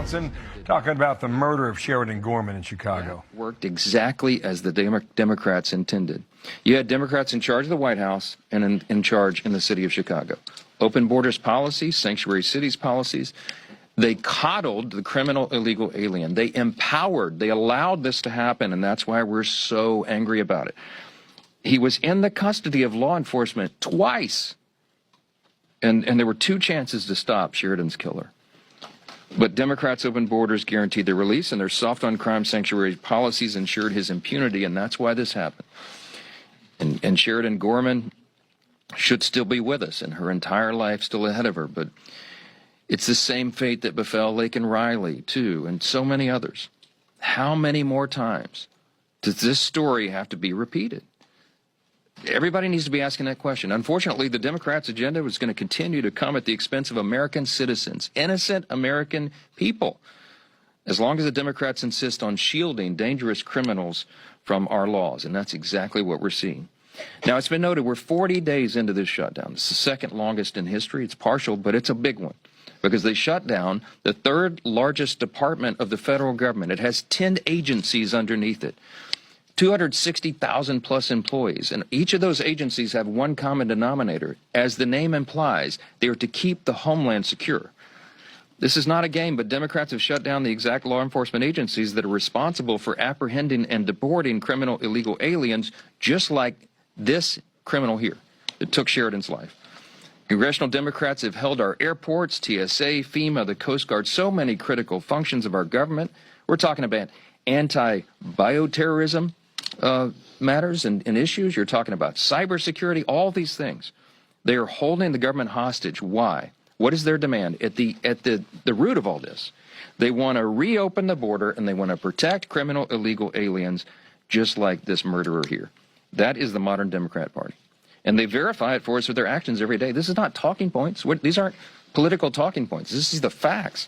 Johnson talking about the murder of Sheridan Gorman in Chicago. Yeah, worked exactly as the Democrats intended. You had Democrats in charge of the White House and in charge in the city of Chicago. Open borders policies, sanctuary cities policies. They coddled the criminal illegal alien. They empowered, they allowed this to happen, and that's why we're so angry about it. He was in the custody of law enforcement twice, and there were two chances to stop Sheridan's killer. But Democrats' open borders guaranteed their release, and their soft on crime sanctuary policies ensured his impunity, and that's why this happened. And Sheridan Gorman should still be with us, and her entire life still ahead of her, but it's the same fate that befell Laken Riley, too, and so many others. How many more times does this story have to be repeated? Everybody needs to be asking that question. Unfortunately, the Democrats' agenda is going to continue to come at the expense of American citizens, innocent American people, as long as the Democrats insist on shielding dangerous criminals from our laws, and that's exactly what we're seeing. Now, it's been noted we're 40 days into this shutdown. It's the second longest in history. It's partial, but it's a big one, because they shut down the third largest department of the federal government. It has 10 agencies underneath it, 260,000 plus employees, and each of those agencies have one common denominator. As the name implies, they are to keep the homeland secure. This is not a game, but Democrats have shut down the exact law enforcement agencies that are responsible for apprehending and deporting criminal illegal aliens, just like this criminal here that took Sheridan's life. Congressional Democrats have held our airports, TSA, FEMA, the Coast Guard, so many critical functions of our government. We're talking about anti-bioterrorism matters and issues. You're talking about cybersecurity, all these things. They are holding the government hostage. Why? What is their demand? At the root of all this, they want to reopen the border, and they want to protect criminal illegal aliens just like this murderer here. That is the modern Democrat Party. And they verify it for us with their actions every day. This is not talking points. These aren't political talking points. This is the facts.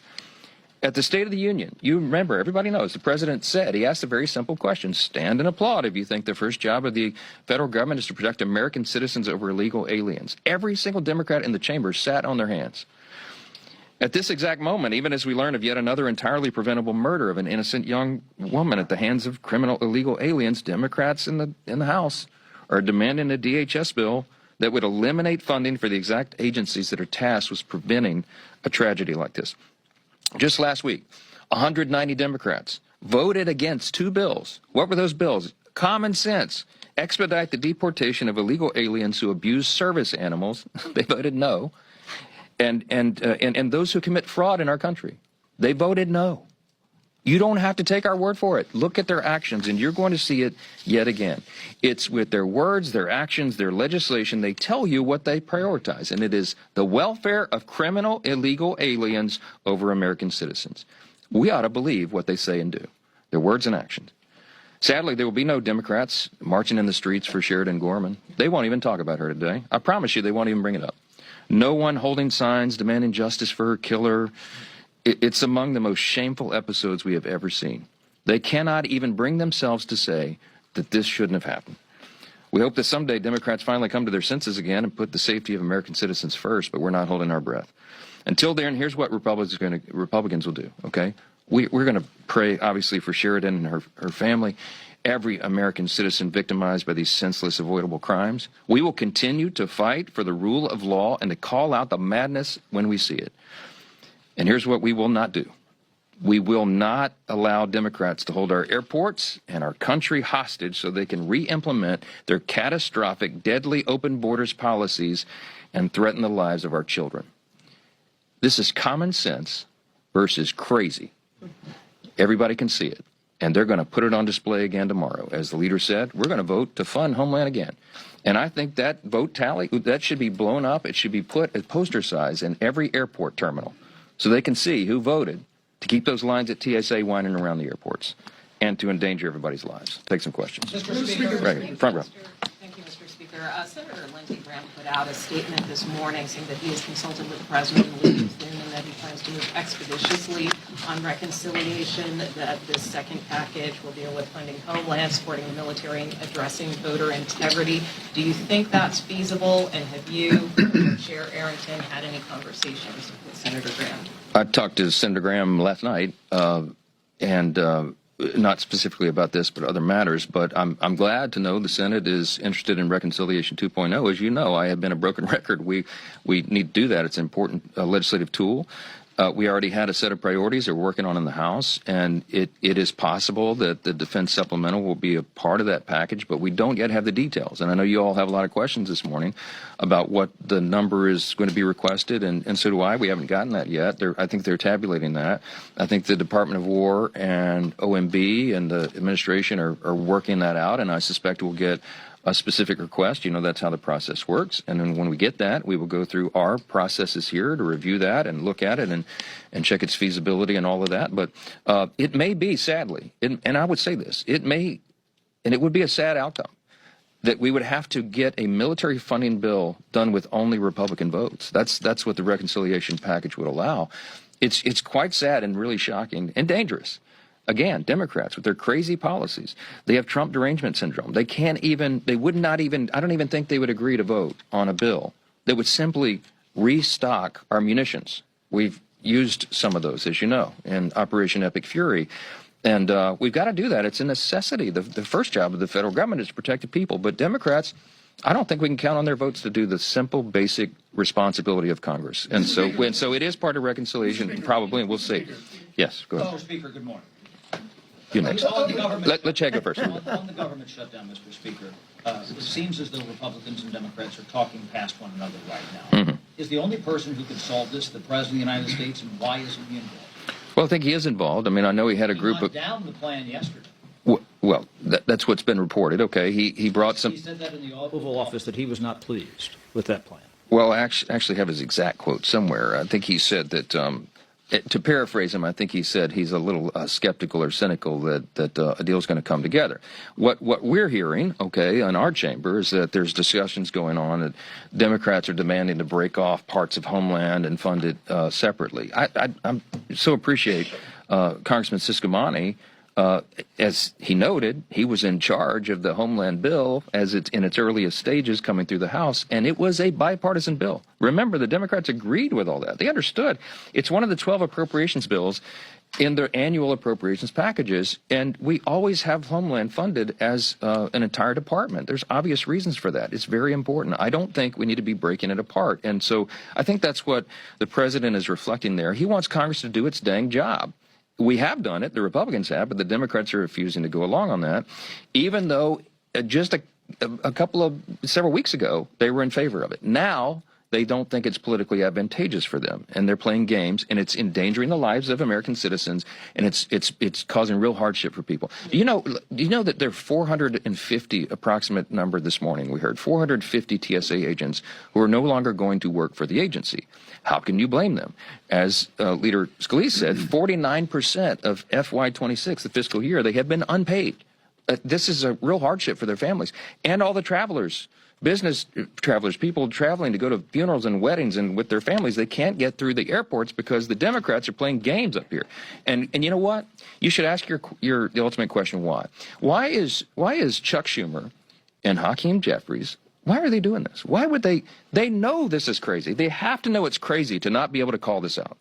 At the State of the Union, you remember, everybody knows, the president said, he asked a very simple question: stand and applaud if you think the first job of the federal government is to protect American citizens over illegal aliens. Every single Democrat in the chamber sat on their hands. At this exact moment, even as we learn of yet another entirely preventable murder of an innocent young woman at the hands of criminal illegal aliens, Democrats in the House are demanding a DHS bill that would eliminate funding for the exact agencies that are tasked with preventing a tragedy like this. Just last week, 190 Democrats voted against two bills. What were those bills? Common sense. Expedite the deportation of illegal aliens who abuse service animals. They voted no. And those who commit fraud in our country. They voted no. You don't have to take our word for it. Look at their actions, and you're going to see it yet again. It's with their words, their actions, their legislation. They tell you what they prioritize, and it is the welfare of criminal illegal aliens over American citizens. We ought to believe what they say and do, their words and actions. Sadly, there will be no Democrats marching in the streets for Sheridan Gorman. They won't even talk about her today. I promise you they won't even bring it up. No one holding signs demanding justice for her killer. It's among the most shameful episodes we have ever seen. They cannot even bring themselves to say that this shouldn't have happened. We hope that someday Democrats finally come to their senses again and put the safety of American citizens first, but we're not holding our breath. Until then, here's what Republicans will do, okay? We're going to pray, obviously, for Sheridan and her family, every American citizen victimized by these senseless, avoidable crimes. We will continue to fight for the rule of law and to call out the madness when we see it. And here's what we will not do. We will not allow Democrats to hold our airports and our country hostage so they can re-implement their catastrophic, deadly open borders policies and threaten the lives of our children. This is common sense versus crazy. Everybody can see it. And they're going to put it on display again tomorrow. As the leader said, we're going to vote to fund Homeland again. And I think that vote tally, that should be blown up. It should be put at poster size in every airport terminal so they can see who voted to keep those lines at TSA winding around the airports and to endanger everybody's lives. Take some questions. Mr. Speaker. Right, front row. Thank you, Mr. Speaker. Senator Lindsey Graham put out a statement this morning saying that he has consulted with the president and leaders in the he plans to move expeditiously on reconciliation, that this second package will deal with funding Homeland, supporting the military, and addressing voter integrity. Do you think that's feasible? And have you, Chair Arrington, had any conversations with Senator Graham? I talked to Senator Graham last night, and not specifically about this, but other matters. But I'm glad to know the Senate is interested in Reconciliation 2.0. As you know, I have been a broken record. We need to do that. It's an important legislative tool. We already had a set of priorities that we're working on in the House, and it is possible that the defense supplemental will be a part of that package, but we don't yet have the details. And I know you all have a lot of questions this morning about what the number is going to be requested, and so do I. We haven't gotten that yet. I think they're tabulating that. I think the Department of War and OMB and the administration are working that out, and I suspect we'll get a specific request. You know, that's how the process works. And then when we get that, we will go through our processes here to review that and look at it and check its feasibility and all of that. But it may be, sadly, and I would say this, it may, and it would be a sad outcome, that we would have to get a military funding bill done with only Republican votes. That's what the reconciliation package would allow. It's quite sad and really shocking and dangerous. Again, Democrats with their crazy policies, they have Trump derangement syndrome. They would not even, I don't even think they would agree to vote on a bill that would simply restock our munitions. We've used some of those, as you know, in Operation Epic Fury. And we've got to do that. It's a necessity. The first job of the federal government is to protect the people. But Democrats, I don't think we can count on their votes to do the simple, basic responsibility of Congress. And so it is part of reconciliation, probably, and we'll see. Yes, go ahead. Mr. Speaker, good morning. You next. Let Chad go first. On the government shutdown, Mr. Speaker, it seems as though Republicans and Democrats are talking past one another right now. Mm-hmm. Is the only person who could solve this the President of the United States, and why isn't he involved? Well, I think he is involved. I mean, I know he had a group He of... knocked down the plan yesterday. Well, that's what's been reported. Okay, he brought some... He said that in the Oval Office that he was not pleased with that plan. Well, I actually have his exact quote somewhere. I think he said that, to paraphrase him, I think he said he's a little skeptical or cynical that a deal is going to come together. What we're hearing, okay, in our chamber is that there's discussions going on that Democrats are demanding to break off parts of Homeland and fund it separately. I so appreciate Congressman Ciscomani. As he noted, he was in charge of the Homeland bill as it's in its earliest stages coming through the House, and it was a bipartisan bill. Remember, the Democrats agreed with all that. They understood. It's one of the 12 appropriations bills in their annual appropriations packages, and we always have Homeland funded as an entire department. There's obvious reasons for that. It's very important. I don't think we need to be breaking it apart, and so I think that's what the president is reflecting there. He wants Congress to do its dang job. We have done it, the Republicans have, but the Democrats are refusing to go along on that, even though just several weeks ago, they were in favor of it. Now, they don't think it's politically advantageous for them, and they're playing games, and it's endangering the lives of American citizens, and it's causing real hardship for people. Do you know that there are 450, approximate number this morning, we heard, 450 TSA agents who are no longer going to work for the agency? How can you blame them? As Leader Scalise said, 49% of FY26, the fiscal year, they have been unpaid. This is a real hardship for their families. And all the travelers, business travelers, people traveling to go to funerals and weddings and with their families, they can't get through the airports because the Democrats are playing games up here. And you know what? You should ask the ultimate question, why? Why is Chuck Schumer and Hakeem Jeffries, why are they doing this? Why would they know this is crazy. They have to know it's crazy to not be able to call this out.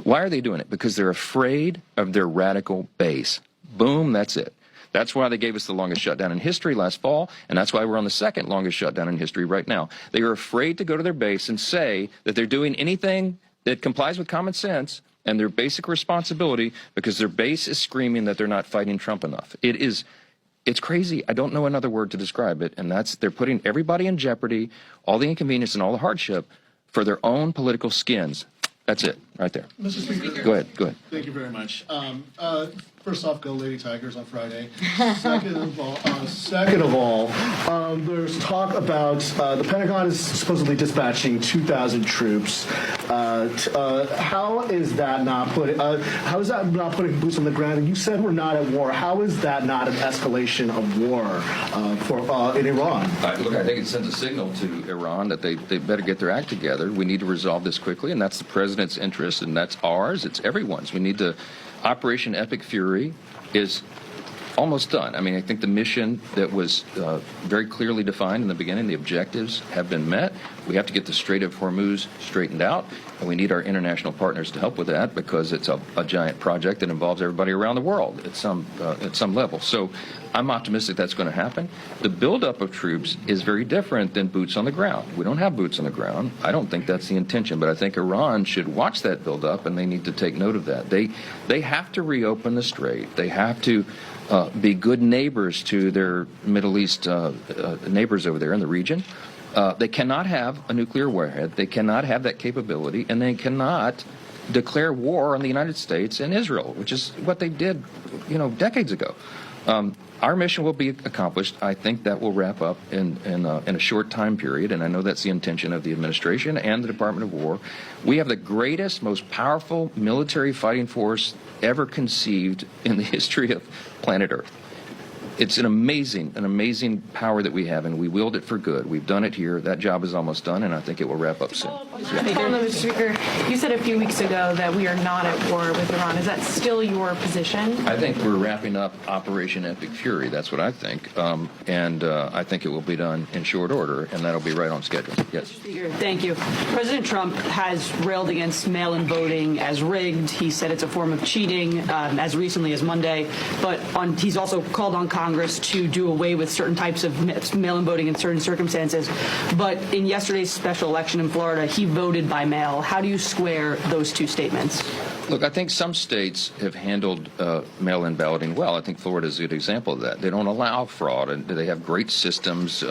Why are they doing it? Because they're afraid of their radical base. Boom, that's it. That's why they gave us the longest shutdown in history last fall, and that's why we're on the second longest shutdown in history right now. They are afraid to go to their base and say that they're doing anything that complies with common sense and their basic responsibility because their base is screaming that they're not fighting Trump enough. It's crazy. I don't know another word to describe it, and they're putting everybody in jeopardy, all the inconvenience and all the hardship for their own political skins. That's it, right there. Mr. Speaker. Go ahead. Thank you very much. First off, go Lady Tigers on Friday. Second of all, there's talk about the Pentagon is supposedly dispatching 2,000 troops How is that not putting boots on the ground? And you said we're not at war. How is that not an escalation of war in Iran? Look, I think it sends a signal to Iran that they better get their act together. We need to resolve this quickly, and that's the president's interest, and that's ours. It's everyone's. We need to. Operation Epic Fury is almost done. I mean, I think the mission that was very clearly defined in the beginning, the objectives have been met. We have to get the Strait of Hormuz straightened out, and we need our international partners to help with that because it's a giant project that involves everybody around the world at some level. So I'm optimistic that's going to happen. The buildup of troops is very different than boots on the ground. We don't have boots on the ground. I don't think that's the intention, but I think Iran should watch that buildup, and they need to take note of that. They have to reopen the strait. They have to be good neighbors to their Middle East neighbors over there in the region. They cannot have a nuclear warhead. They cannot have that capability, and they cannot declare war on the United States and Israel, which is what they did, decades ago. Our mission will be accomplished. I think that will wrap up in a short time period, and I know that's the intention of the administration and the Department of War. We have the greatest, most powerful military fighting force ever conceived in the history of planet Earth. It's an amazing power that we have, and we wield it for good. We've done it here. That job is almost done, and I think it will wrap up soon. Mr. Speaker, you said a few weeks ago that we are not at war with Iran. Is that still your position? I think we're wrapping up Operation Epic Fury. That's what I think, and I think it will be done in short order, and that'll be right on schedule. Yes. Speaker, thank you. President Trump has railed against mail-in voting as rigged. He said it's a form of cheating as recently as Monday, but he's also called on Congress to do away with certain types of mail-in voting in certain circumstances. But in yesterday's special election in Florida, he voted by mail. How do you square those two statements? Look, I think some states have handled mail-in balloting well. I think Florida is a good example of that. They don't allow fraud, and they have great systems.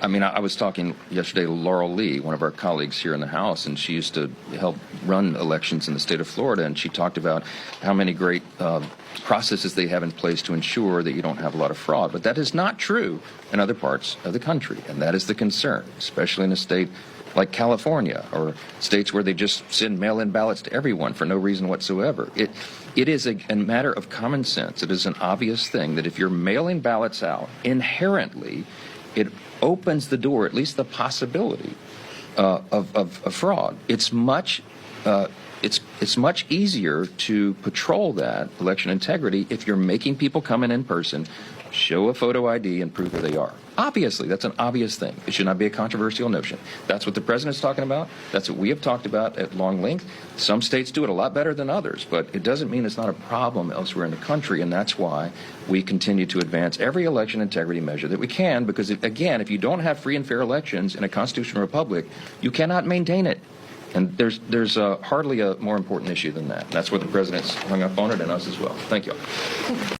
I was talking yesterday to Laurel Lee, one of our colleagues here in the House, and she used to help run elections in the state of Florida, and she talked about how many great processes they have in place to ensure that you don't have a lot of fraud. But that is not true in other parts of the country, and that is the concern, especially in a state like California or states where they just send mail-in ballots to everyone for no reason whatsoever. It is a matter of common sense. It is an obvious thing that if you're mailing ballots out, inherently it opens the door, at least the possibility of fraud. It's much easier to patrol that election integrity if you're making people come in person, show a photo ID, and prove who they are. Obviously, that's an obvious thing. It should not be a controversial notion. That's what the president's talking about. That's what we have talked about at long length. Some states do it a lot better than others, but it doesn't mean it's not a problem elsewhere in the country, and that's why we continue to advance every election integrity measure that we can, because, again, if you don't have free and fair elections in a constitutional republic, you cannot maintain it. And there's hardly a more important issue than that. That's what the president's hung up on it, and us as well. Thank you.